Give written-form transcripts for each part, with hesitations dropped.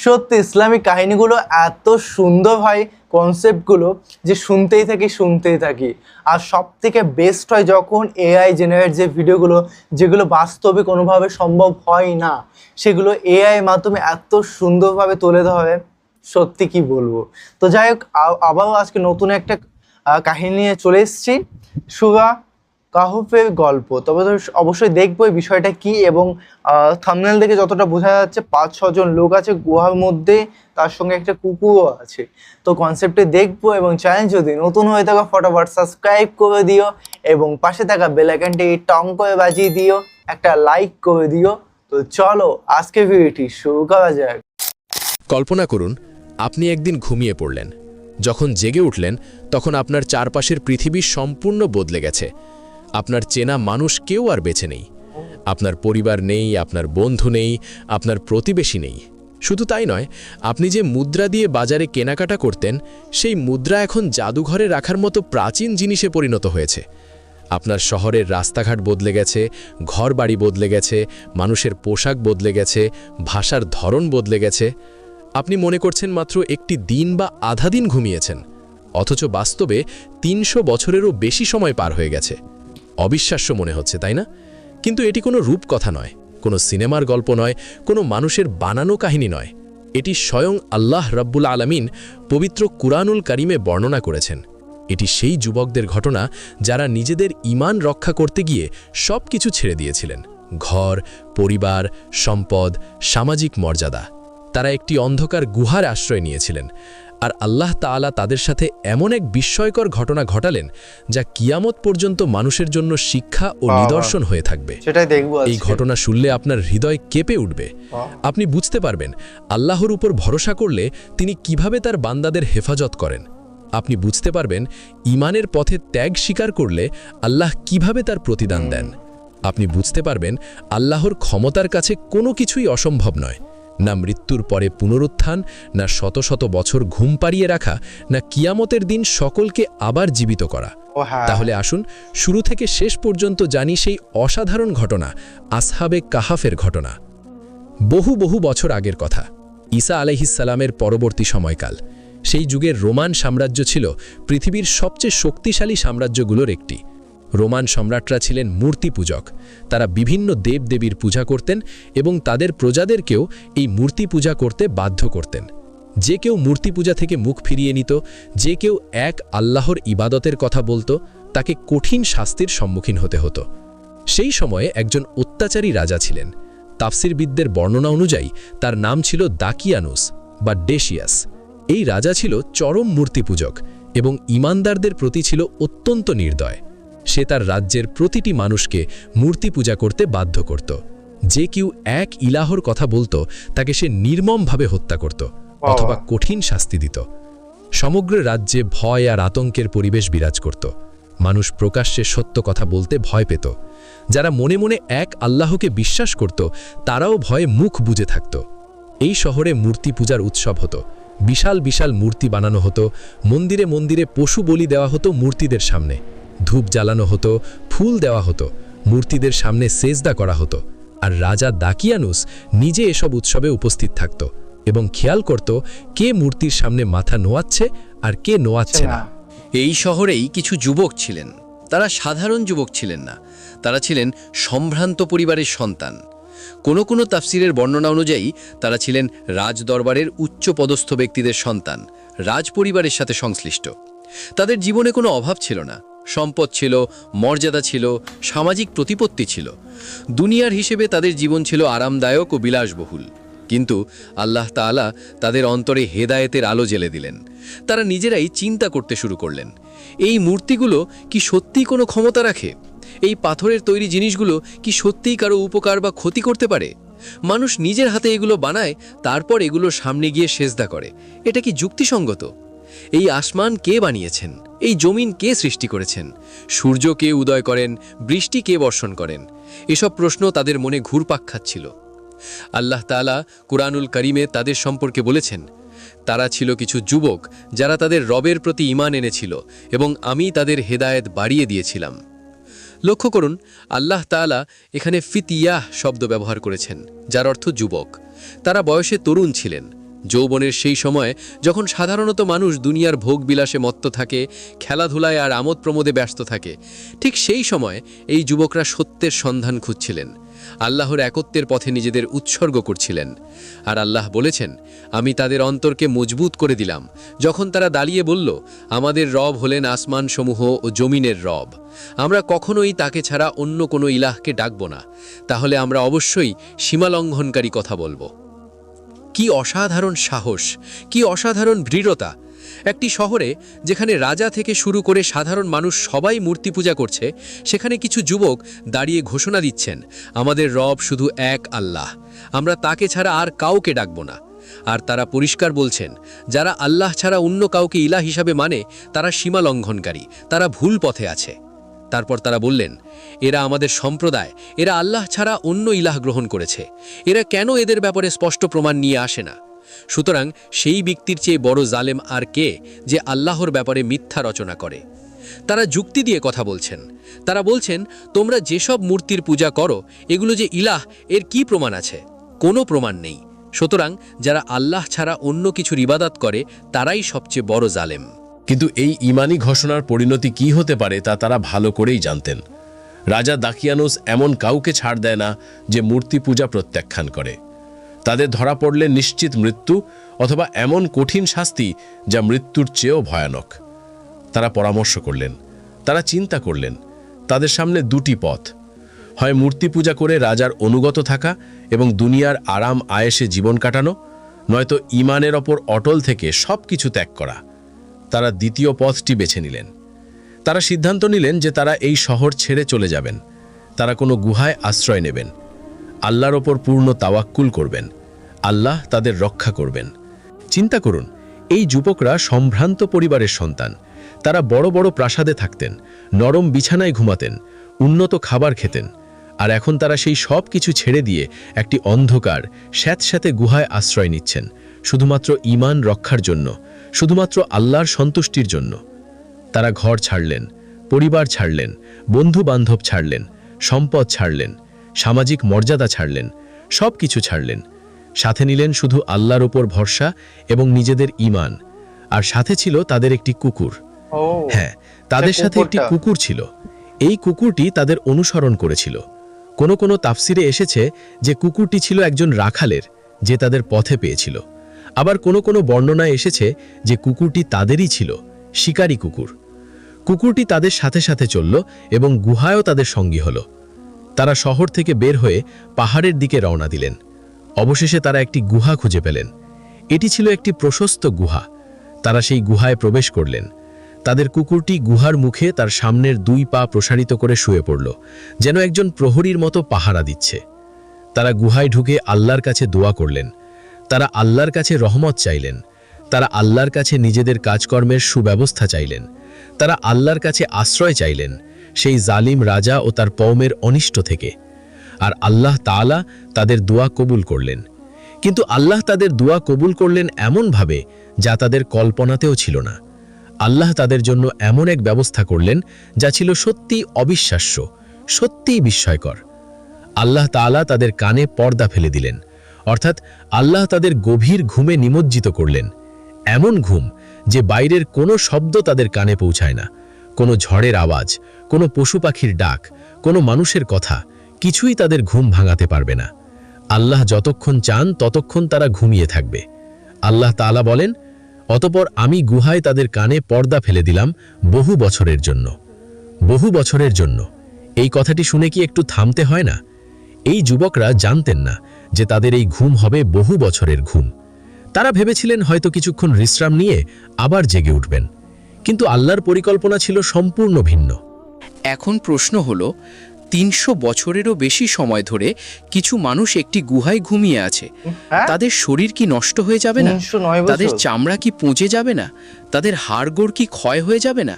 সত্যি ইসলামিক কাহিনীগুলো এত সুন্দর হয়, কনসেপ্টগুলো, যে শুনতেই থাকি। আর সব থেকে বেস্ট হয় যখন এআই জেনারেট যে ভিডিওগুলো, যেগুলো বাস্তবে কোনোভাবে সম্ভব হয় না, সেগুলো এআই এর মাধ্যমে এত সুন্দরভাবে তুলে ধরে, সত্যি কি বলবো। তো যাই হোক, আবারও আজকে নতুন একটা কাহিনী নিয়ে চলে এসেছি, সুরা কাহফের গল্প। তবে তো অবশ্যই দেখবো এই বিষয়টা কি, এবং থাম্বনেল দেখে যতটা বোঝা যাচ্ছে 5-6 জন লোক আছে গুহার মধ্যে, তার সঙ্গে একটা কুকুরও আছে। তো কনসেপ্টে দেখবো, এবং চ্যানেল যদি নতুন হয়ে থাকা ফটাফট সাবস্ক্রাইব করে দিও, এবং পাশে থাকা বেল আইকনটি টং করে বাজিয়ে দিও, একটা লাইক করে দিও। তো চলো আজকে ভিডিওটি শুরু করা যাক। কল্পনা করুন, আপনি একদিন ঘুমিয়ে পড়লেন। যখন জেগে উঠলেন, তখন আপনার চারপাশের পৃথিবী সম্পূর্ণ বদলে গেছে। আপনার চেনা মানুষ কেউ আর বেঁচে নেই। আপনার পরিবার নেই, আপনার বন্ধু নেই, আপনার প্রতিবেশী নেই। শুধু তাই নয়, আপনি যে মুদ্রা দিয়ে বাজারে কেনাকাটা করতেন, সেই মুদ্রা এখন জাদুঘরে রাখার মতো প্রাচীন জিনিসে পরিণত হয়েছে। আপনার শহরের রাস্তাঘাট বদলে গেছে, ঘরবাড়ি বদলে গেছে, মানুষের পোশাক বদলে গেছে, ভাষার ধরন বদলে গেছে। আপনি মনে করছেন মাত্র একটি দিন বা আধা দিন ঘুমিয়েছেন, অথচ বাস্তবে ৩০০ বছরেরও বেশি সময় পার হয়ে গেছে। অবিশ্বাস্য মনে হচ্ছে, তাই না? কিন্তু এটি কোনো রূপকথা নয়, কোনো সিনেমার গল্প নয়, কোনো মানুষের বানানো কাহিনী নয়। এটি স্বয়ং আল্লাহ রাব্বুল আলামিন পবিত্র কুরআনুল কারীমে বর্ণনা করেছেন। এটি সেই যুবকদের ঘটনা যারা নিজেদের ঈমান রক্ষা করতে গিয়ে সব কিছু ছেড়ে দিয়েছিলেন: ঘর, পরিবার, সম্পদ, সামাজিক মর্যাদা। তারা একটি অন্ধকার গুহার আশ্রয় নিয়েছিলেন, আর আল্লাহ তাআলা তাদের সাথে এমন এক বিস্ময়কর ঘটনা ঘটালেন যা কিয়ামত পর্যন্ত মানুষের জন্য শিক্ষা ও নিদর্শন হয়ে থাকবে। সেটাই দেখবো। এই ঘটনা শুনলে আপনার হৃদয় কেঁপে উঠবে। আপনি বুঝতে পারবেন আল্লাহর উপর ভরসা করলে তিনি কিভাবে তার বান্দাদের হেফাজত করেন। আপনি বুঝতে পারবেন ঈমানের পথে ত্যাগ স্বীকার করলে আল্লাহ কিভাবে তার প্রতিদান দেন। আপনি বুঝতে পারবেন আল্লাহর ক্ষমতার কাছে কোনো কিছুই অসম্ভব নয়। না মৃত্যুর পরে পুনরুত্থান, না শত শত বছর ঘুম পাড়িয়ে রাখা, না কিয়ামতের দিন সকলকে আবার জীবিত করা। তাহলে আসুন শুরু থেকে শেষ পর্যন্ত জানি সেই অসাধারণ ঘটনা, আসহাবে কাহাফের ঘটনা। বহু বহু বছর আগের কথা, ঈসা আলাইহিসসালামের পরবর্তী সময়কাল। সেই যুগের রোমান সাম্রাজ্য ছিল পৃথিবীর সবচেয়ে শক্তিশালী সাম্রাজ্যগুলোর একটি। রোমান সম্রাটরা ছিলেন মূর্তি পূজক। তারা বিভিন্ন দেবদেবীর পূজা করতেন এবং তাদের প্রজাদেরকেও এই মূর্তি পূজা করতে বাধ্য করতেন। যে কেউ মূর্তি পূজা থেকে মুখ ফিরিয়ে নিত, যে কেউ এক আল্লাহর ইবাদতের কথা বলতো, তাকে কঠিন শাস্তির সম্মুখীন হতে হতো। সেই সময়ে একজন অত্যাচারী রাজা ছিলেন। তাফসিরবিদদের বর্ণনা অনুযায়ী তার নাম ছিল দাকিয়ানুস বা ডেশিয়াস। এই রাজা ছিল চরম মূর্তি পূজক এবং ঈমানদারদের প্রতি ছিল অত্যন্ত নির্দয়। সে তার রাজ্যের প্রতিটি মানুষকে মূর্তি পূজা করতে বাধ্য করত। যে কেউ এক ইলাহর কথা বলতো, তাকে সে নির্মমভাবে হত্যা করত অথবা কঠিন শাস্তি দিত। সমগ্র রাজ্যে ভয় আর আতঙ্কের পরিবেশ বিরাজ করত। মানুষ প্রকাশ্যে সত্য কথা বলতে ভয় পেত। যারা মনে মনে এক আল্লাহকে বিশ্বাস করত, তারাও ভয়ে মুখ বুজে থাকত। এই শহরে মূর্তি পূজার উৎসব হতো। বিশাল বিশাল মূর্তি বানানো হতো। মন্দিরে মন্দিরে পশু বলি দেওয়া হতো মূর্তিদের সামনে। ধূপ জ্বালানো হতো, ফুল দেওয়া হতো, মূর্তিদের সামনে সেজদা করা হতো। আর রাজা দাকিয়ানুস নিজে এসব উৎসবে উপস্থিত থাকত এবং খেয়াল করত কে মূর্তির সামনে মাথা নোয়াচ্ছে আর কে নোয়াচ্ছে না। এই শহরেই কিছু যুবক ছিলেন। তারা সাধারণ যুবক ছিলেন না, তারা ছিলেন সম্ভ্রান্ত পরিবারের সন্তান। কোনো কোনো তাফসিরের বর্ণনা অনুযায়ী তারা ছিলেন রাজদরবারের উচ্চ পদস্থ ব্যক্তিদের সন্তান, রাজ পরিবারের সাথে সংশ্লিষ্ট। তাদের জীবনে কোনো অভাব ছিল না। সম্পদ ছিল, মর্যাদা ছিল, সামাজিক প্রতিপত্তি ছিল। দুনিয়ার হিসেবে তাদের জীবন ছিল আরামদায়ক ও বিলাসবহুল। কিন্তু আল্লাহ তাআলা তাদের অন্তরে হেদায়েতের আলো জ্বেলে দিলেন। তারা নিজেরাই চিন্তা করতে শুরু করলেন, এই মূর্তিগুলো কি সত্যিই কোনো ক্ষমতা রাখে? এই পাথরের তৈরি জিনিসগুলো কি সত্যিই কারো উপকার বা ক্ষতি করতে পারে? মানুষ নিজের হাতে এগুলো বানায়, তারপর এগুলো সামনে গিয়ে সেজদা করে। এটা কি যুক্তিসঙ্গত? এই আসমান কে বানিয়েছেন? এই জমিন কে সৃষ্টি করেছেন? সূর্য কে উদয় করেন? বৃষ্টি কে বর্ষণ করেন? এসব প্রশ্ন তাদের মনে ঘুরপাক খাচ্ছিল। আল্লাহ তাআলা কুরআনুল কারীমে তাদের সম্পর্কে বলেছেন, তারা ছিল কিছু যুবক যারা তাদের রবের প্রতি ঈমান এনেছিল এবং আমি তাদের হেদায়েত বাড়িয়ে দিয়েছিলাম। লক্ষ্য করুন, আল্লাহ তাআলা এখানে ফিতিয়াহ শব্দ ব্যবহার করেছেন, যার অর্থ যুবক। তারা বয়সে তরুণ ছিলেন, যৌবনের সেই সময় যখন সাধারণত মানুষ দুনিয়ার ভোগ বিলাসে মত্ত থাকে, খেলাধুলায় আর আমোদ প্রমোদে ব্যস্ত থাকে, ঠিক সেই সময় এই যুবকরা সত্যের সন্ধান খুঁজছিলেন, আল্লাহর একত্বের পথে নিজেদের উৎসর্গ করছিলেন। আর আল্লাহ বলেছেন, আমি তাদের অন্তরকে মজবুত করে দিলাম যখন তারা দাঁড়িয়ে বলল, আমাদের রব হলেন আসমানসমূহ ও জমিনের রব, আমরা কখনোই তাকে ছাড়া অন্য কোনো ইলাহকে ডাকব না, তাহলে আমরা অবশ্যই সীমালঙ্ঘনকারী কথা বলবো। কি অসাধারণ সাহস, কি অসাধারণ দৃঢ়তা! একটি শহরে যেখানে রাজা থেকে শুরু করে সাধারণ মানুষ সবাই মূর্তি পূজা করছে, সেখানে কিছু যুবক দাঁড়িয়ে ঘোষণা দিচ্ছেন, আমাদের রব শুধু এক আল্লাহ, আমরা তাকে ছাড়া আর কাউকে ডাকব না। আর তারা পরিষ্কার বলছেন, যারা আল্লাহ ছাড়া অন্য কাউকে ইলাহ হিসাবে মানে তারা সীমালঙ্ঘনকারী, তারা ভুল পথে আছে। তারপর তারা বললেন, এরা আমাদের সম্প্রদায়, এরা আল্লাহ ছাড়া অন্য ইলাহ গ্রহণ করেছে, এরা কেন এদের ব্যাপারে স্পষ্ট প্রমাণ নিয়ে আসে না? সুতরাং সেই ব্যক্তির চেয়ে বড় জালেম আর কে যে আল্লাহর ব্যাপারে মিথ্যা রচনা করে? তারা যুক্তি দিয়ে কথা বলছেন। তারা বলছেন, তোমরা যেসব মূর্তির পূজা করো এগুলো যে ইলাহ, এর কি প্রমাণ আছে? কোনো প্রমাণ নেই। সুতরাং যারা আল্লাহ ছাড়া অন্য কিছুর ইবাদত করে তারাই সবচেয়ে বড় জালেম। কিন্তু এই ইমানি ঘোষণার পরিণতি কি হতে পারে তা তারা ভালো করেই জানতেন। রাজা দাকিয়ানুস এমন কাউকে ছাড় দেয় না যে মূর্তি পূজা প্রত্যাখ্যান করে। তাদের ধরা পড়লে নিশ্চিত মৃত্যু অথবা এমন কঠিন শাস্তি যা মৃত্যুর চেয়েও ভয়ানক। তারা পরামর্শ করলেন, তারা চিন্তা করলেন, তাদের সামনে দুটি পথ, হয় মূর্তি পূজা করে রাজার অনুগত থাকা এবং দুনিয়ার আরাম আয়েশে জীবন কাটানো, নয়তো ইমানের ওপর অটল থেকে সব কিছু ত্যাগ করা। তারা দ্বিতীয় পথটি বেছে নিলেন। তারা সিদ্ধান্ত নিলেন যে তারা এই শহর ছেড়ে চলে যাবেন, তারা কোনো গুহায় আশ্রয় নেবেন, আল্লাহর ওপর পূর্ণ তাওয়াক্কুল করবেন, আল্লাহ তাদের রক্ষা করবেন। চিন্তা করুন, এই যুবকরা সম্ভ্রান্ত পরিবারের সন্তান, তারা বড় বড় প্রাসাদে থাকতেন, নরম বিছানায় ঘুমাতেন, উন্নত খাবার খেতেন, আর এখন তারা সেই সব কিছু ছেড়ে দিয়ে একটি অন্ধকার স্যাঁতস্যাঁতে গুহায় আশ্রয় নিচ্ছেন, শুধুমাত্র ঈমান রক্ষার জন্য, শুধুমাত্র আল্লাহর সন্তুষ্টির জন্য। তারা ঘর ছাড়লেন, পরিবার ছাড়লেন, বন্ধু বান্ধব ছাড়লেন, সম্পদ ছাড়লেন, সামাজিক মর্যাদা ছাড়লেন, সব কিছু ছাড়লেন। সাথে নিলেন শুধু আল্লাহর ওপর ভরসা এবং নিজেদের ঈমান। আর সাথে ছিল তাদের একটি কুকুর। হ্যাঁ, তাদের সাথে একটি কুকুর ছিল। এই কুকুরটি তাদের অনুসরণ করেছিল। কোনো কোনো তাফসিরে এসেছে যে কুকুরটি ছিল একজন রাখালের, যে তাদের পথে পেয়েছিল। আবার কোনো কোনো বর্ণনায় এসেছে যে কুকুরটি তাদেরই ছিল, শিকারী কুকুর। কুকুরটি তাদের সাথে সাথে চলল এবং গুহায়ও তাদের সঙ্গী হলো। তারা শহর থেকে বের হয়ে পাহাড়ের দিকে রওনা দিলেন। অবশেষে তারা একটি গুহা খুঁজে পেলেন। এটি ছিল একটি প্রশস্ত গুহা। তারা সেই গুহায় প্রবেশ করলেন। তাদের কুকুরটি গুহার মুখে তার সামনের 2 পা প্রসারিত করে শুয়ে পড়ল, যেন একজন প্রহরীর মতো পাহারা দিচ্ছে। তারা গুহায় ঢুকে আল্লাহর কাছে দোয়া করলেন। তারা আল্লাহর কাছে রহমত চাইলেন। তারা আল্লাহর কাছে নিজেদের কাজকর্মের সুব্যবস্থা চাইলেন। তারা আল্লাহর কাছে আশ্রয় চাইলেন সেই জালিম রাজা ও তার কওমের অনিষ্ট থেকে। আর আল্লাহ তাআলা তাদের দোয়া কবুল করলেন। কিন্তু আল্লাহ তাদের দোয়া কবুল করলেন এমনভাবে যা তাদের কল্পনাতেও ছিল না। আল্লাহ তাদের জন্য এমন এক ব্যবস্থা করলেন যা ছিল সত্যিই অবিশ্বাস্য, সত্যিই বিস্ময়কর। আল্লাহ তাআলা তাদের কানে পর্দা ফেলে দিলেন, অর্থাৎ আল্লাহ তাদের গভীর ঘুমে নিমজ্জিত করলেন। এমন ঘুম যে বাইরের কোনো শব্দ তাদের কানে পৌঁছায় না, কোনো ঝড়ের আওয়াজ, কোনো পশু পাখির ডাক, কোনো মানুষের কথা, কিছুই তাদের ঘুম ভাঙাতে পারবে না। আল্লাহ যতক্ষণ চান ততক্ষণ তারা ঘুমিয়ে থাকবে। আল্লাহ তাআলা বলেন, অতঃপর আমি গুহায় তাদের কানে পর্দা ফেলে দিলাম বহু বছরের জন্য। বহু বছরের জন্য, এই কথাটি শুনে কি একটু থামতে হয় না? এই যুবকরা জানতেন না যে তাদের এই ঘুম হবে বহু বছরের ঘুম। তারা ভেবেছিলেন হয়তো কিছুক্ষণ বিশ্রাম নিয়ে আবার জেগে উঠবেন, কিন্তু আল্লাহর পরিকল্পনা ছিল সম্পূর্ণ ভিন্ন। এখন প্রশ্ন হলো, 300 বছরেরও বেশি সময় ধরে কিছু মানুষ একটি গুহায় ঘুমিয়ে আছে। তাদের শরীর কি নষ্ট হয়ে যাবে না? 309 বছর? তাদের চামড়া কি পচে যাবে না? তাদের হাড়গোড় কি ক্ষয় হয়ে যাবে না?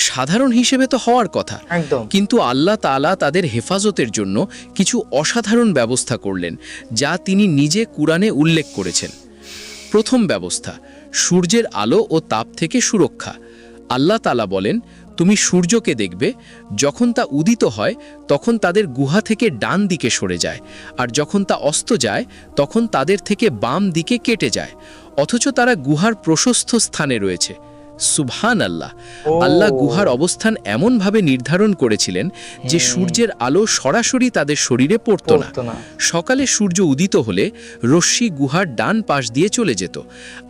সাধারণ হিসেবে তো হওয়ার কথা, একদম। কিন্তু আল্লাহ তাআলা তাদের হেফাজতের জন্য কিছু অসাধারণ ব্যবস্থা করলেন, যা তিনি নিজে কুরআনে উল্লেখ করেছেন। প্রথম ব্যবস্থা, সূর্যের আলো ও তাপ থেকে সুরক্ষা। আল্লাহ তাআলা বলেন, তুমি সূর্যকে দেখবে, যখন তা উদিত হয় তখন তাদের গুহা থেকে ডান দিকে সরে যায়, আর যখন তা অস্ত যায় তখন তাদের থেকে বাম দিকে কেটে যায়, অথচ তারা গুহার প্রশস্ত স্থানে রয়েছে। সুবহান আল্লাহ। আল্লাহ গুহার অবস্থান এমনভাবে নির্ধারণ করেছিলেন যে সূর্যের আলো সরাসরি তাদের শরীরে পড়তো না। সকালে সূর্য উদিত হলে রশ্মি গুহার ডান পাশ দিয়ে চলে যেত,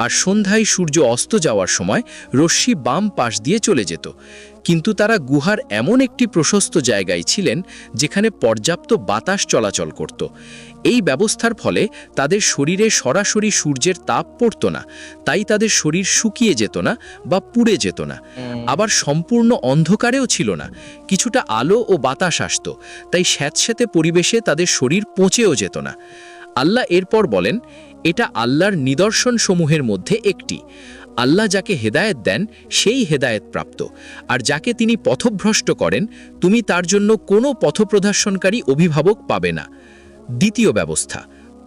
আর সন্ধ্যায় সূর্য অস্ত যাওয়ার সময় রশ্মি বাম পাশ দিয়ে চলে যেত। কিন্তু তারা গুহার এমন একটি প্রশস্ত জায়গায় ছিলেন যেখানে পর্যাপ্ত বাতাস চলাচল করত। এই ব্যবস্থার ফলে তাদের শরীরে সরাসরি সূর্যের তাপ পড়তো না, তাই তাদের শরীর শুকিয়ে যেত না বা পুড়ে যেত না। আবার সম্পূর্ণ অন্ধকারেও ছিল না, কিছুটা আলো ও বাতাস আসত, তাই স্যাঁতস্যাঁতে পরিবেশে তাদের শরীর পচেও যেত না। আল্লাহ এরপর বলেন, এটা আল্লাহর নিদর্শনসমূহের মধ্যে একটি। আল্লাহ যাকে হেদায়েত দেন সেই হেদায়েত প্রাপ্ত, আর যাকে তিনি পথভ্রষ্ট করেন তুমি তার জন্য কোনো পথপ্রদর্শনকারী অভিভাবক পাবে না। দ্বিতীয় ব্যবস্থা,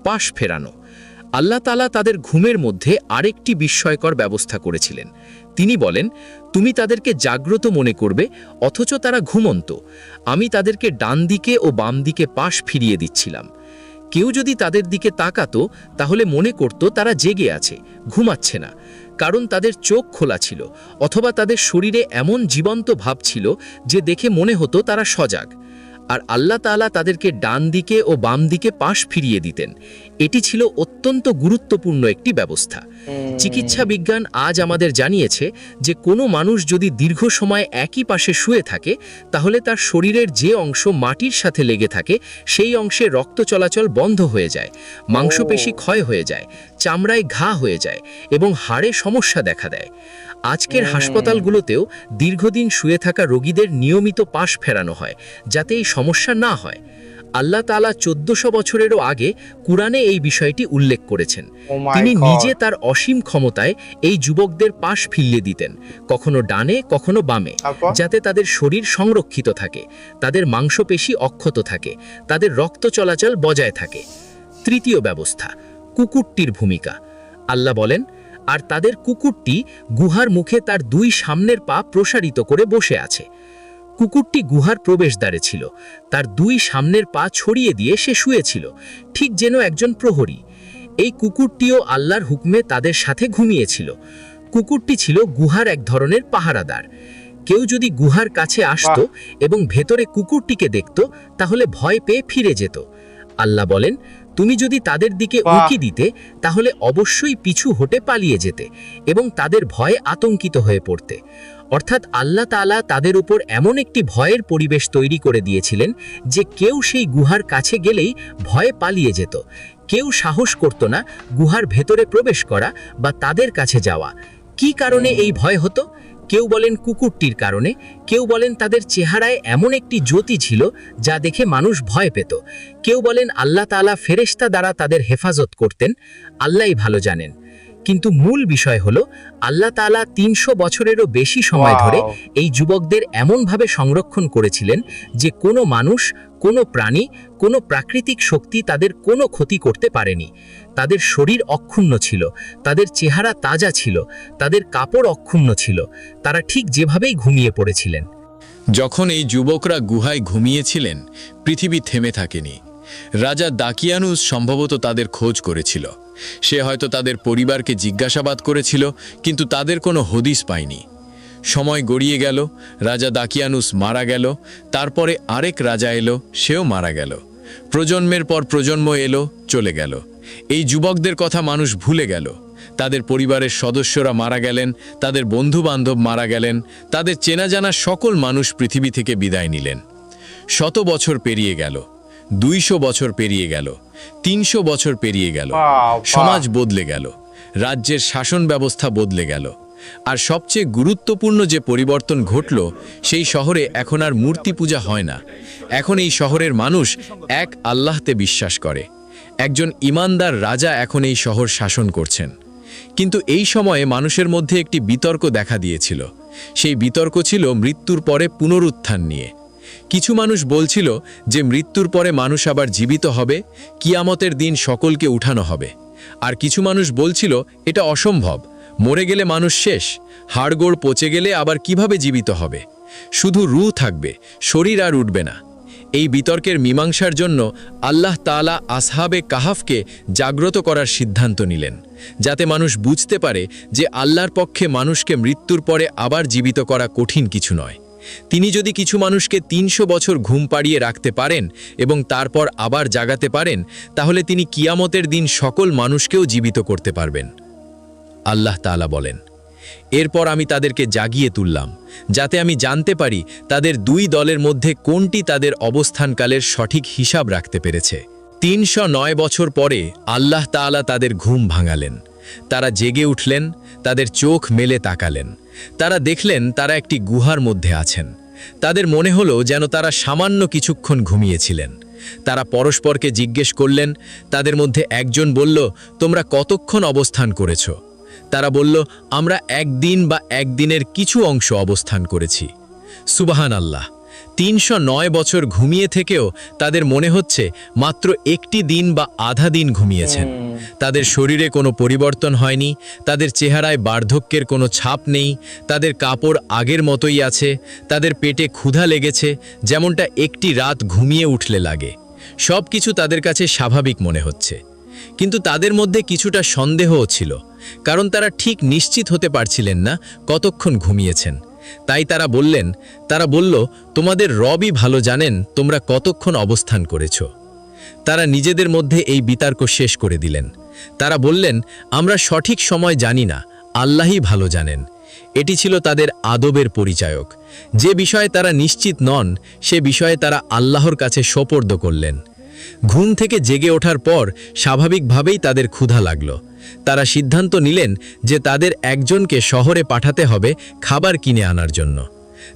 পাশ ফেরানো। আল্লাহ তাআলা তাদের ঘুমের মধ্যে আরেকটি বিস্ময়কর ব্যবস্থা করেছিলেন। তিনি বলেন, তুমি তাদেরকে জাগ্রত মনে করবে অথচ তারা ঘুমন্ত। আমি তাদেরকে ডান দিকে ও বাম দিকে পাশ ফিরিয়ে দিচ্ছিলাম। কেউ যদি তাদের দিকে তাকাতো তাহলে মনে করত তারা জেগে আছে, ঘুমাচ্ছে না, কারণ তাদের চোখ খোলা ছিল, অথবা তাদের শরীরে এমন জীবন্ত ভাব ছিল যে দেখে মনে হতো তারা সজাগ। আর আল্লাহ তাআলা তাদেরকে ডান দিকে ও বাম দিকে পাশ ফিরিয়ে দিতেন। এটি ছিল অত্যন্ত গুরুত্বপূর্ণ একটি ব্যবস্থা। চিকিৎসা বিজ্ঞান আজ আমাদের জানিয়েছে যে কোনো মানুষ যদি দীর্ঘ সময় একই পাশে শুয়ে থাকে তাহলে তার শরীরের যে অংশ মাটির সাথে লেগে থাকে সেই অংশে রক্ত চলাচল বন্ধ হয়ে যায়, মাংসপেশি ক্ষয় হয়ে যায়, চামড়ায় ঘা হয়ে যায় এবং হাড়ে সমস্যা দেখা দেয়। আজকের হাসপাতালগুলোতেও দীর্ঘদিন শুয়ে থাকা রোগীদের নিয়মিত পাশ ফেরানো হয় যাতে এই সমস্যা না হয়। আল্লাহ তাআলা 1400 বছরেরও আগে কুরআনে এই বিষয়টি উল্লেখ করেছেন। তিনি নিজে তার অসীম ক্ষমতায় এই যুবকদের পাশ ফিরিয়ে দিতেন, কখনো ডানে কখনো বামে, যাতে তাদের শরীর সংরক্ষিত থাকে, তাদের মাংসপেশি অক্ষত থাকে, তাদের রক্ত চলাচল বজায় থাকে। তৃতীয় ব্যবস্থা, কুকুরটির ভূমিকা। আল্লাহ বলেন, আর তাদের কুকুরটি গুহার মুখে তার দুই সামনের পা প্রসারিত করে বসে আছে। কুকুরটি গুহার প্রবেশদ্বারে ছিল, তার দুই সামনের পা ছড়িয়ে দিয়ে সে শুয়েছিল, ঠিক যেন একজন প্রহরী। এই কুকুরটিও আল্লাহর হুকমে তাদের সাথে ঘুমিয়েছিল। কুকুরটি ছিল গুহার এক ধরনের পাহারাদার। কেউ যদি গুহার কাছে আসতো এবং ভেতরে কুকুরটিকে দেখত তাহলে ভয় পেয়ে ফিরে যেত। আল্লাহ বলেন, তুমি যদি তাদের দিকে উঁকি দিতে তাহলে অবশ্যই পিছু হটে পালিয়ে যেতে এবং তাদের ভয়ে আতঙ্কিত হয়ে পড়তে। অর্থাৎ আল্লাহ তাআলা তাদের উপর এমন একটি ভয়ের পরিবেশ তৈরি করে দিয়েছিলেন যে কেউ সেই গুহার কাছে গেলেই ভয়ে পালিয়ে যেত। কেউ সাহস করত না গুহার ভেতরে প্রবেশ করা বা তাদের কাছে যাওয়া। কি কারণে এই ভয় হতো? কেউ বলেন কুকুরটির কারণে, কেউ বলেন তাদের চেহারায় এমন একটি জ্যোতি ছিল যা দেখে মানুষ ভয় পেত, কেউ বলেন আল্লাহ তাআলা ফেরেশতা দ্বারা তাদের হেফাজত করতেন। আল্লাহই ভালো জানেন। কিন্তু মূল বিষয় হলো আল্লাহ তাআলা 300 বছরেরও বেশি সময় ধরে এই যুবকদের এমনভাবে সংরক্ষণ করেছিলেন যে কোনো মানুষ, কোনো প্রাণী, কোনো প্রাকৃতিক শক্তি তাদের কোনো ক্ষতি করতে পারেনি। তাদের শরীর অক্ষুণ্ণ ছিল, তাদের চেহারা তাজা ছিল, তাদের কাপড় অক্ষুণ্ণ ছিল, তারা ঠিক যেভাবেই ঘুমিয়ে পড়েছিলেন। যখন এই যুবকরা গুহায় ঘুমিয়েছিলেন, পৃথিবী থেমে থাকেনি। রাজা দাকিয়ানুস সম্ভবত তাদের খোঁজ করেছিল। সে হয়তো তাদের পরিবারকে জিজ্ঞাসাবাদ করেছিল, কিন্তু তাদের কোনো হদিস পায়নি। সময় গড়িয়ে গেল, রাজা দাকিয়ানুস মারা গেল, তারপরে আরেক রাজা এলো, সেও মারা গেল। প্রজন্মের পর প্রজন্ম এলো, চলে গেল। এই যুবকদের কথা মানুষ ভুলে গেল। তাদের পরিবারের সদস্যরা মারা গেলেন, তাদের বন্ধু-বান্ধব মারা গেলেন, তাদের চেনা জানা সকল মানুষ পৃথিবী থেকে বিদায় নিলেন। 100 বছর পেরিয়ে গেল, 200 বছর পেরিয়ে গেল, 300 বছর পেরিয়ে গেল। সমাজ বদলে গেল, রাজ্যের শাসন ব্যবস্থা বদলে গেল। আর সবচেয়ে গুরুত্বপূর্ণ যে পরিবর্তন ঘটল, সেই শহরে এখন আর মূর্তি পূজা হয় না। এখন এই শহরের মানুষ এক আল্লাহতে বিশ্বাস করে। একজন ইমানদার রাজা এখন এই শহর শাসন করছেন। কিন্তু এই সময়ে মানুষের মধ্যে একটি বিতর্ক দেখা দিয়েছিল। সেই বিতর্ক ছিল মৃত্যুর পরে পুনরুত্থান নিয়ে। কিছু মানুষ বলছিল যে মৃত্যুর পরে মানুষ আবার জীবিত হবে, কিয়ামতের দিন সকলকে উঠানো হবে। আর কিছু মানুষ বলছিল এটা অসম্ভব, মরে গেলে মানুষ শেষ, হাড়গোড় পচে গেলে আবার কিভাবে জীবিত হবে। শুধু রূহ থাকবে, শরীর আর উঠবে না। এই বিতর্কের মীমাংসার জন্য আল্লাহ তাআলা আসহাবে কাহাফকে জাগ্রত করার সিদ্ধান্ত নিলেন, যাতে মানুষ বুঝতে পারে যে আল্লাহর পক্ষে মানুষকে মৃত্যুর পরে আবার জীবিত করা কঠিন কিছু নয়। তিনি যদি কিছু মানুষকে ৩০০ বছর ঘুম পাড়িয়ে রাখতে পারেন এবং তারপর আবার জাগাতে পারেন, তাহলে তিনি কিয়ামতের দিন সকল মানুষকেও জীবিত করতে পারবেন। আল্লাহ তাআলা বলেন, এরপর আমি তাদেরকে জাগিয়ে তুললাম, যাতে আমি জানতে পারি তাদের দুই দলের মধ্যে কোনটি তাদের অবস্থানকালের সঠিক হিসাব রাখতে পেরেছে। ৩০৯ বছর পরে আল্লাহ তাআলা তাদের ঘুম ভাঙালেন। তারা জেগে উঠলেন, তাদের চোখ মেলে তাকালেন। তারা দেখলেন তারা একটি গুহার মধ্যে আছেন। তাদের মনে হলো যেন তারা সামান্য কিছুক্ষণ ঘুমিয়েছিলেন। তারা পরস্পরকে জিজ্ঞেস করলেন। তাদের মধ্যে একজন বলল, তোমরা কতক্ষণ অবস্থান করেছ? তারা বলল, আমরা একদিন বা একদিনের কিছু অংশ অবস্থান করেছি। সুবহান আল্লাহ! ৩০৯ বছর ঘুমিয়ে থেকেও তাদের মনে হচ্ছে মাত্র একটি দিন বা আধা দিন ঘুমিয়েছেন। তাদের শরীরে কোনো পরিবর্তন হয়নি, তাদের চেহারায় বার্ধক্যের কোনো ছাপ নেই, তাদের কাপড় আগের মতোই আছে, তাদের পেটে ক্ষুধা লেগেছে যেমনটা একটি রাত ঘুমিয়ে উঠলে লাগে। সব কিছু তাদের কাছে স্বাভাবিক মনে হচ্ছে। কিন্তু তাদের মধ্যে কিছুটা সন্দেহও ছিল, কারণ তারা ঠিক নিশ্চিত হতে পারছিলেন না কতক্ষণ ঘুমিয়েছেন। তাই তারা বলল, তোমাদের রবই ভালো জানেন তোমরা কতক্ষণ অবস্থান করেছ। তারা নিজেদের মধ্যে এই বিতর্ক শেষ করে দিলেন। তারা বললেন, আমরা সঠিক সময় জানি না, আল্লাহই ভালো জানেন। এটি ছিল তাদের আদবের পরিচায়ক। যে বিষয়ে তারা নিশ্চিত নন, সে বিষয়ে তারা আল্লাহর কাছে সোপর্দ করলেন। ঘুম থেকে জেগে ওঠার পর স্বাভাবিকভাবেই তাদের ক্ষুধা লাগল। তারা সিদ্ধান্ত নিলেন যে তাদের একজনকে শহরে পাঠাতে হবে খাবার কিনে আনার জন্য।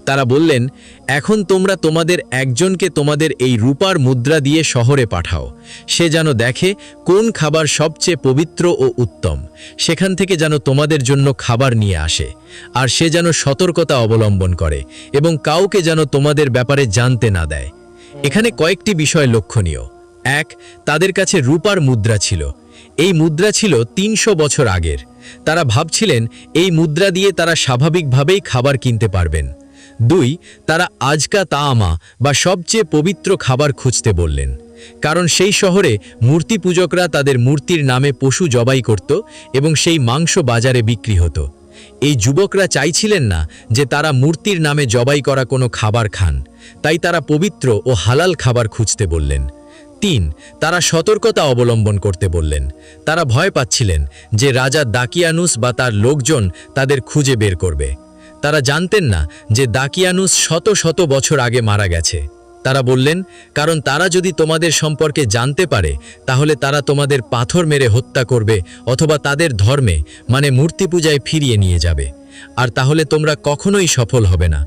তারা বললেন, এখন তোমরা তোমাদের একজনকে তোমাদের এই রূপার মুদ্রা দিয়ে শহরে পাঠাও। সে যেন দেখে কোন খাবার সবচেয়ে পবিত্র ও উত্তম, সেখান থেকে যেন তোমাদের জন্য খাবার নিয়ে আসে। আর সে যেন সতর্কতা অবলম্বন করে এবং কাউকে যেন তোমাদের ব্যাপারে জানতে না দেয়। এখানে কয়েকটি বিষয় লক্ষণীয়। ১. তাদের কাছে রূপার মুদ্রা ছিল। এই মুদ্রা ছিল ৩০০ বছর আগের। তারা ভাবছিলেন এই মুদ্রা দিয়ে তারা স্বাভাবিকভাবেই খাবার কিনতে পারবেন। ২. তারা আজকা তাআমা বা সবচেয়ে পবিত্র খাবার খুঁজতে বললেন, কারণ সেই শহরে মূর্তি পূজকরা তাদের মূর্তির নামে পশু জবাই করত এবং সেই মাংস বাজারে বিক্রি হতো। এই যুবকরা চাইছিলেন না যে তারা মূর্তির নামে জবাই করা কোনো খাবার খান, তাই তারা পবিত্র ও হালাল খাবার খুঁজতে বললেন। ৩. তারা সতর্কতা অবলম্বন করতে বললেন। তারা ভয় পাচ্ছিলেন যে রাজা দাকিয়ানুস বা তার লোকজন তাদের খুঁজে বের করবে। তারা জানতেন না যে দাকিয়ানুস শত শত বছর আগে মারা গেছে। তারা বললেন, কারণ তারা যদি তোমাদের সম্পর্কে জানতে পারে, তাহলে তারা তোমাদের পাথর মেরে হত্যা করবে অথবা তাদের ধর্মে মানে মূর্তি পূজায় ফিরিয়ে নিয়ে যাবে, আর তাহলে তোমরা কখনোই সফল হবে না।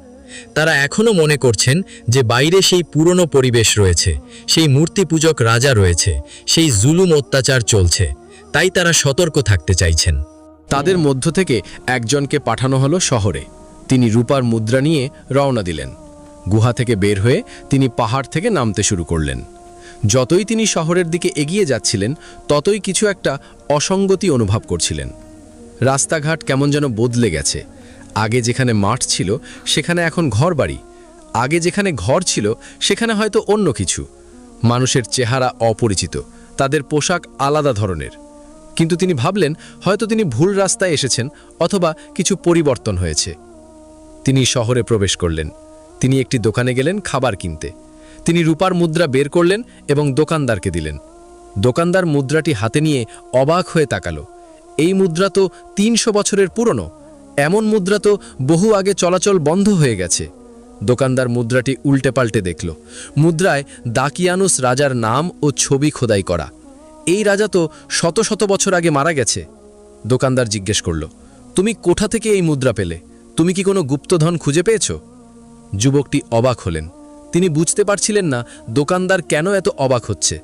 তারা এখনও মনে করছেন যে বাইরে সেই পুরনো পরিবেশ রয়েছে, সেই মূর্তি পূজক রাজা রয়েছে, সেই জুলুম অত্যাচার চলছে, তাই তারা সতর্ক থাকতে চাইছেন। তাদের মধ্য থেকে একজনকে পাঠানো হলো শহরে। তিনি রূপার মুদ্রা নিয়ে রওনা দিলেন। গুহা থেকে বের হয়ে তিনি পাহাড় থেকে নামতে শুরু করলেন। যতই তিনি শহরের দিকে এগিয়ে যাচ্ছিলেন, ততই কিছু একটা অসঙ্গতি অনুভব করছিলেন। রাস্তাঘাট কেমন যেন বদলে গেছে। আগে যেখানে মাঠ ছিল সেখানে এখন ঘরবাড়ি, আগে যেখানে ঘর ছিল সেখানে হয়তো অন্য কিছু। মানুষের চেহারা অপরিচিত, তাদের পোশাক আলাদা ধরনের। কিন্তু তিনি ভাবলেন হয়তো তিনি ভুল রাস্তায় এসেছেন অথবা কিছু পরিবর্তন হয়েছে। তিনি শহরে প্রবেশ করলেন। তিনি একটি দোকানে গেলেন খাবার কিনতে। তিনি রূপার মুদ্রা বের করলেন এবং দোকানদারকে দিলেন। দোকানদার মুদ্রাটি হাতে নিয়ে অবাক হয়ে তাকালো। এই মুদ্রা তো ৩০০ বছরের পুরনো। এমন মুদ্রা তো বহু আগে চলাচল বন্ধ হয়ে গেছে। দোকানদার মুদ্রাটি উল্টে পাল্টে দেখল। মুদ্রায় দাকিয়ানুস রাজার নাম ও ছবি খোদাই করা। এই রাজা তো শত শত বছর আগে মারা গেছে। দোকানদার জিজ্ঞেস করল, তুমি কোথা থেকে এই মুদ্রা পেলে? তুমি কি কোনো গুপ্তধন খুঁজে পেয়েছ? যুবকটি অবাক হলেন। তিনি বুঝতে পারছিলেন না দোকানদার কেন এত অবাক হচ্ছে।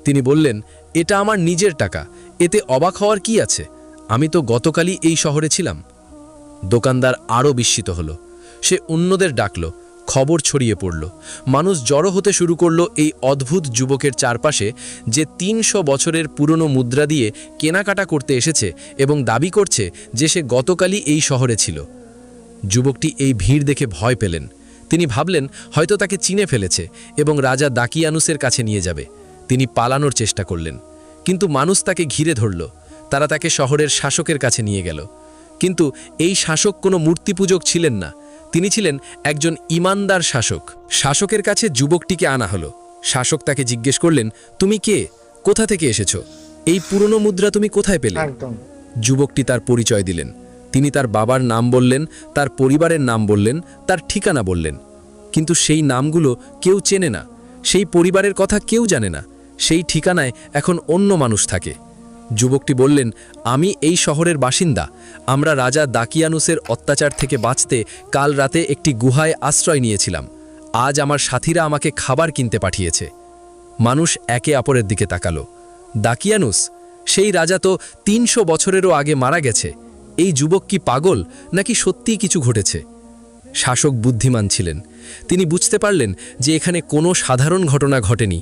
তিনি বললেন, এটা আমার নিজের টাকা, এতে অবাক হওয়ার কি আছে? আমি তো গতকালই এই শহরে ছিলাম। দোকানদার আরও বিস্মিত হলো। সে অন্যদের ডাকল। খবর ছড়িয়ে পড়ল। মানুষ জড়ো হতে শুরু করল এই অদ্ভুত যুবকের চারপাশে, যে ৩০০ বছরের পুরনো মুদ্রা দিয়ে কেনাকাটা করতে এসেছে এবং দাবি করছে যে সে গতকালই এই শহরে ছিল। যুবকটি এই ভিড় দেখে ভয় পেলেন। তিনি ভাবলেন হয়তো তাকে চিনে ফেলেছে এবং রাজা দাকিয়ানুসের কাছে নিয়ে যাবে। তিনি পালানোর চেষ্টা করলেন, কিন্তু মানুষ তাকে ঘিরে ধরল। তারা তাকে শহরের শাসকের কাছে নিয়ে গেল। কিন্তু এই শাসক কোনো মূর্তিপূজক ছিলেন না, তিনি ছিলেন একজন ইমানদার শাসক। শাসকের কাছে যুবকটিকে আনা হলো। শাসক তাকে জিজ্ঞেস করলেন, তুমি কে, কোথা থেকে এসেছো, এই পুরনো মুদ্রা তুমি কোথায় পেলে? একদম। যুবকটি তার পরিচয় দিলেন। তিনি তার বাবার নাম বললেন, তার পরিবারের নাম বললেন, তার ঠিকানা বললেন। কিন্তু সেই নামগুলো কেউ চেনে না, সেই পরিবারের কথা কেউ জানে না, সেই ঠিকানায় এখন অন্য মানুষ থাকে। যুবকটি বললেন, আমি এই শহরের বাসিন্দা। আমরা রাজা দাকিয়ানুসের অত্যাচার থেকে বাঁচতে কাল রাতে একটি গুহায় আশ্রয় নিয়েছিলাম। আজ আমার সাথীরা আমাকে খাবার কিনতে পাঠিয়েছে। মানুষ একে অপরের দিকে তাকালো। দাকিয়ানুস, সেই রাজা তো ৩০০ বছরেরও আগে মারা গেছে। এই যুবক কি পাগল, নাকি সত্যিই কিছু ঘটেছে? শাসক বুদ্ধিমান ছিলেন। তিনি বুঝতে পারলেন যে এখানে কোনো সাধারণ ঘটনা ঘটেনি।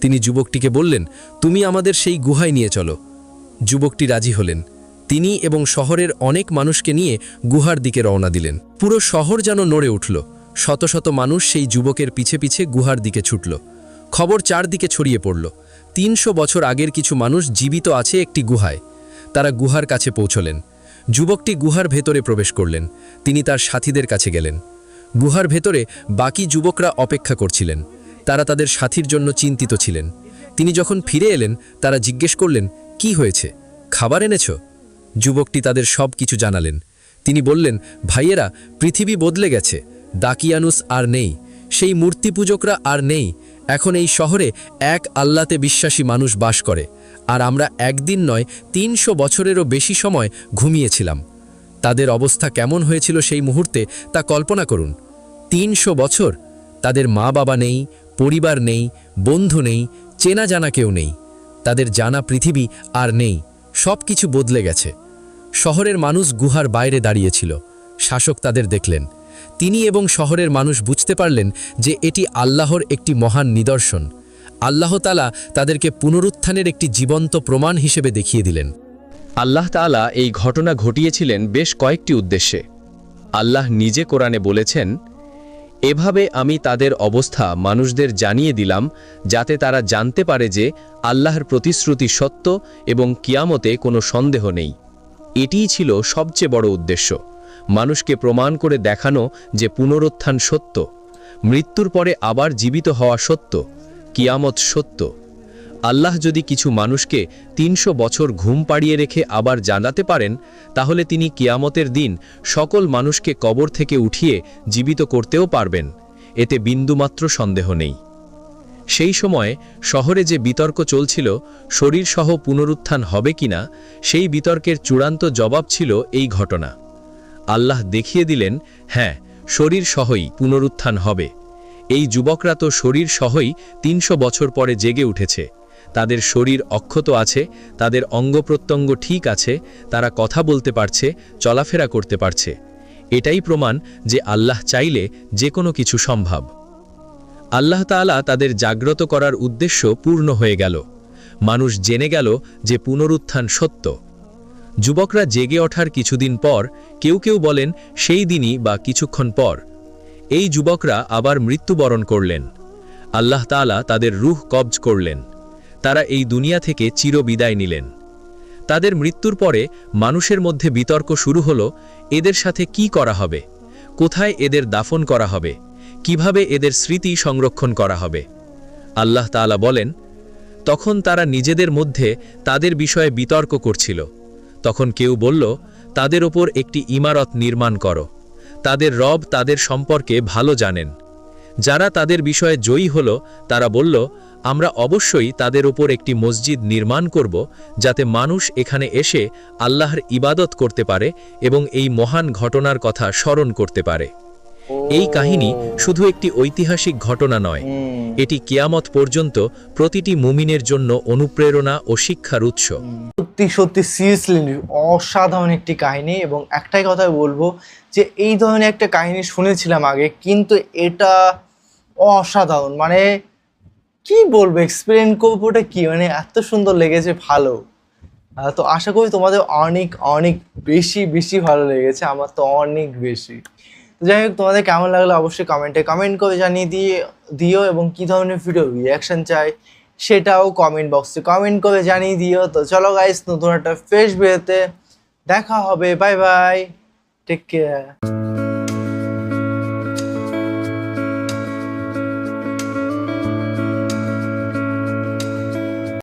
তিনি যুবকটিকে বললেন, তুমি আমাদের সেই গুহায় নিয়ে চলো। যুবকটি রাজি হলেন। তিনি এবং শহরের অনেক মানুষকে নিয়ে গুহার দিকে রওনা দিলেন। পুরো শহর যেন নড়ে উঠল। শত শত মানুষ সেই যুবকের পিছে পিছে গুহার দিকে ছুটল। খবর চারদিকে ছড়িয়ে পড়ল। ৩০০ বছর আগের কিছু মানুষ জীবিত আছে একটি গুহায়। তারা গুহার কাছে পৌঁছলেন। যুবকটি গুহার ভেতরে প্রবেশ করলেন। তিনি তার সাথীদের কাছে গেলেন। গুহার ভেতরে বাকি যুবকরা অপেক্ষা করছিলেন। তারা তাদের সাথীর জন্য চিন্তিত ছিলেন। তিনি যখন ফিরে এলেন, তারা জিজ্ঞেস করলেন, কি হয়েছে, খাবার এনেছ? যুবকটি তাদের সব কিছু জানালেন। তিনি বললেন, ভাইয়েরা, পৃথিবী বদলে গেছে। দাকিয়ানুস আর নেই, সেই মূর্তি পূজকরা আর নেই। এখন এই শহরে এক আল্লাহতে বিশ্বাসী মানুষ বাস করে, আর আমরা একদিন নয় ৩০০ বছরেরও বেশি সময় ঘুমিয়েছিলাম। তাদের অবস্থা কেমন হয়েছিল সেই মুহূর্তে তা কল্পনা করুন। ৩০০ বছর, তাদের মা বাবা নেই, পরিবার নেই, বন্ধু নেই, চেনা জানা কেউ নেই। তাদের জানা পৃথিবী আর নেই, সব কিছু বদলে গেছে। শহরের মানুষ গুহার বাইরে দাঁড়িয়েছিল। শাসক তাদের দেখলেন। তিনি এবং শহরের মানুষ বুঝতে পারলেন যে এটি আল্লাহর একটি মহান নিদর্শন। আল্লাহ তাআলা তাদেরকে পুনরুত্থানের একটি জীবন্ত প্রমাণ হিসেবে দেখিয়ে দিলেন। আল্লাহ তাআলা এই ঘটনা ঘটিয়েছিলেন বেশ কয়েকটি উদ্দেশ্যে। আল্লাহ নিজে কোরআনে বলেছেন, এভাবে আমি তাদের অবস্থা মানুষদের জানিয়ে দিলাম, যাতে তারা জানতে পারে যে আল্লাহর প্রতিশ্রুতি সত্য এবং কিয়ামতে কোনো সন্দেহ নেই। এটিই ছিল সবচেয়ে বড় উদ্দেশ্য, মানুষকে প্রমাণ করে দেখানো যে পুনরুত্থান সত্য, মৃত্যুর পরে আবার জীবিত হওয়া সত্য, কিয়ামত সত্য। আল্লাহ যদি কিছু মানুষকে ৩০০ বছর ঘুম পাড়িয়ে রেখে আবার জানাতে পারেন, তাহলে তিনি কিয়ামতের দিন সকল মানুষকে কবর থেকে উঠিয়ে জীবিত করতেও পারবেন। এতে বিন্দুমাত্র সন্দেহ নেই। সেই সময়ে শহরে যে বিতর্ক চলছিল শরীরসহ পুনরুত্থান হবে কিনা, সেই বিতর্কের চূড়ান্ত জবাব ছিল এই ঘটনা। আল্লাহ দেখিয়ে দিলেন, হ্যাঁ, শরীর সহই পুনরুত্থান হবে। এই যুবকরা তো শরীর সহই ৩০০ বছর পরে জেগে উঠেছে। তাদের শরীর অক্ষত আছে, তাদের অঙ্গপ্রত্যঙ্গ ঠিক আছে, তারা কথা বলতে পারছে, চলাফেরা করতে পারছে। এটাই প্রমাণ যে আল্লাহ চাইলে যে কোনো কিছু সম্ভব। আল্লাহ তাআলা তাদের জাগ্রত করার উদ্দেশ্য পূর্ণ হয়ে গেল। মানুষ জেনে গেল যে পুনরুত্থান সত্য। যুবকরা জেগে ওঠার কিছুদিন পর কেউ কেউ বলেন সেই দিনই বা কিছুক্ষণ পর। এই যুবকরা আবার মৃত্যুবরণ করলেন। আল্লাহ তাআলা তাদের রূহ কবজ করলেন। তারা এই দুনিয়া থেকে চিরবিদায় নিলেন। তাদের মৃত্যুর পরে মানুষের মধ্যে বিতর্ক শুরু হলো, এদের সাথে কি করা হবে, কোথায় এদের দাফন করা হবে, কিভাবে এদের স্মৃতি সংরক্ষণ করা হবে। আল্লাহ তাআলা বলেন, তখন তারা নিজেদের মধ্যে তাদের বিষয়ে বিতর্ক করছিল। তখন কেউ বলল, তাদের ওপর একটি ইমারত নির্মাণ করো। তাদের রব তাদের সম্পর্কে ভালো জানেন। যারা তাদের বিষয়ে জয়ী হলো তারা বলল, আমরা অবশ্যই তাদের ওপর একটি মসজিদ নির্মাণ করব, যাতে মানুষ এখানে এসে আল্লাহর ইবাদত করতে পারে এবং এই মহান ঘটনার কথা স্মরণ করতে পারে। এই কাহিনী শুধু একটি ঐতিহাসিক ঘটনা নয়, এটি কিয়ামত পর্যন্ত প্রতিটি মুমিনের জন্য অনুপ্রেরণা ও শিক্ষার উৎস। সত্যি সত্যি সিরিয়াসলি অসাধারণ একটি কাহিনী। এবং একটাই কথা বলবো যে এই ধরনের একটা কাহিনী শুনেছিলাম আগে, কিন্তু এটা অসাধারণ। মানে কি বলবো, এক্সপ্লেন করবো ওটা কি, মানে এত সুন্দর লেগেছে, ভালো। তো আশা করি তোমাদের অনেক অনেক বেশি বেশি ভালো লেগেছে, আমার তো অনেক বেশি। তো যাই হোক, তোমাদের কেমন লাগলো অবশ্যই কমেন্ট করে জানিয়ে দিও এবং কী ধরনের ভিডিও রিয়াকশন চাই সেটাও কমেন্ট বক্সে কমেন্ট করে জানিয়ে দিও। তো চলো গাইস, নতুন একটা ফ্রেশ ভিডিওতে দেখা হবে। Bye bye, take care.